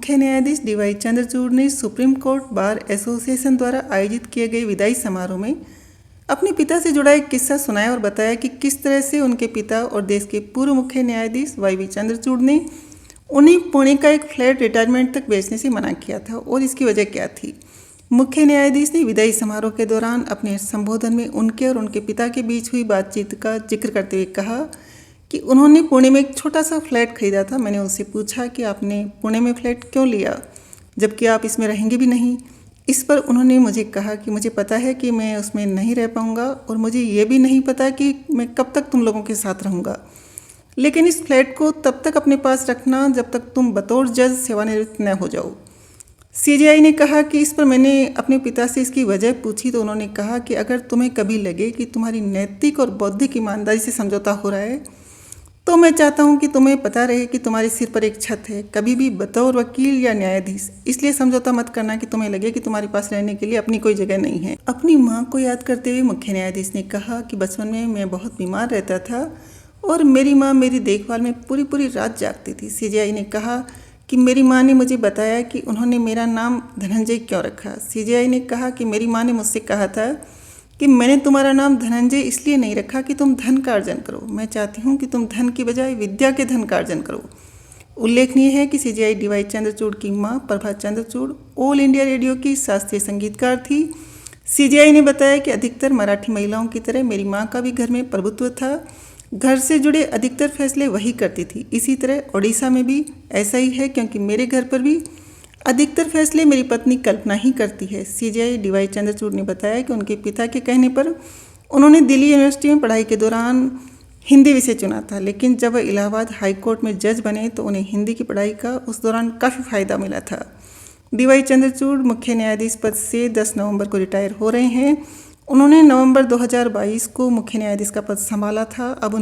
मुख्य न्यायाधीश डीवाई चंद्रचूड़ ने सुप्रीम कोर्ट बार एसोसिएशन द्वारा आयोजित किए गए विदाई समारोह में अपने पिता से जुड़ा एक किस्सा सुनाया और बताया कि किस तरह से उनके पिता और देश के पूर्व मुख्य न्यायाधीश वाई चंद्रचूड़ ने उन्हें पुणे का एक फ्लैट रिटायरमेंट तक बेचने से मना किया था और इसकी वजह क्या थी। मुख्य न्यायाधीश ने विदाई समारोह के दौरान अपने संबोधन में उनके और उनके पिता के बीच हुई बातचीत का जिक्र करते हुए कहा कि उन्होंने पुणे में एक छोटा सा फ्लैट खरीदा था। मैंने उनसे पूछा कि आपने पुणे में फ्लैट क्यों लिया जबकि आप इसमें रहेंगे भी नहीं। इस पर उन्होंने मुझे कहा कि मुझे पता है कि मैं उसमें नहीं रह पाऊंगा और मुझे ये भी नहीं पता कि मैं कब तक तुम लोगों के साथ रहूंगा, लेकिन इस फ्लैट को तब तक अपने पास रखना जब तक तुम बतौर जज सेवानिवृत्त न हो जाओ। सीजेआई ने कहा कि इस पर मैंने अपने पिता से इसकी वजह पूछी तो उन्होंने कहा कि अगर तुम्हें कभी लगे कि तुम्हारी नैतिक और बौद्धिक ईमानदारी से समझौता हो रहा है तो मैं चाहता हूं कि तुम्हें पता रहे कि तुम्हारे सिर पर एक छत है, कभी भी बतौर वकील या न्यायाधीश इसलिए समझौता मत करना कि तुम्हें लगे कि तुम्हारे पास रहने के लिए अपनी कोई जगह नहीं है। अपनी मां को याद करते हुए मुख्य न्यायाधीश ने कहा कि बचपन में मैं बहुत बीमार रहता था और मेरी मां मेरी देखभाल में पूरी रात जागती थी। सीजेआई ने कहा कि मेरी मां ने मुझे बताया कि उन्होंने मेरा नाम धनंजय क्यों रखा। सीजेआई ने कहा कि मेरी मां ने मुझसे कहा था कि मैंने तुम्हारा नाम धनंजय इसलिए नहीं रखा कि तुम धन का अर्जन करो, मैं चाहती हूँ कि तुम धन की बजाय विद्या के धन का अर्जन करो। उल्लेखनीय है कि सीजेआई डीवाई चंद्रचूड़ की मां Prabha Chandrachud all India radio की शास्त्रीय संगीतकार थी। सीजेआई ने बताया कि अधिकतर मराठी महिलाओं की तरह मेरी मां का भी घर में प्रभुत्व था, घर से जुड़े अधिकतर फैसले वही करती थी। इसी तरह ओडिशा में भी ऐसा ही है क्योंकि मेरे घर पर भी अधिकतर फैसले मेरी पत्नी कल्पना ही करती है। सीजेआई डीवाई चंद्रचूड़ ने बताया कि उनके पिता के कहने पर उन्होंने दिल्ली यूनिवर्सिटी में पढ़ाई के दौरान हिंदी विषय चुना था, लेकिन जब वह इलाहाबाद हाई कोर्ट में जज बने तो उन्हें हिंदी की पढ़ाई का उस दौरान काफ़ी फायदा मिला था। डीवाई चंद्रचूड़ मुख्य न्यायाधीश पद से 10 नवंबर को रिटायर हो रहे हैं। उन्होंने नवंबर 2022 को मुख्य न्यायाधीश का पद संभाला था। अब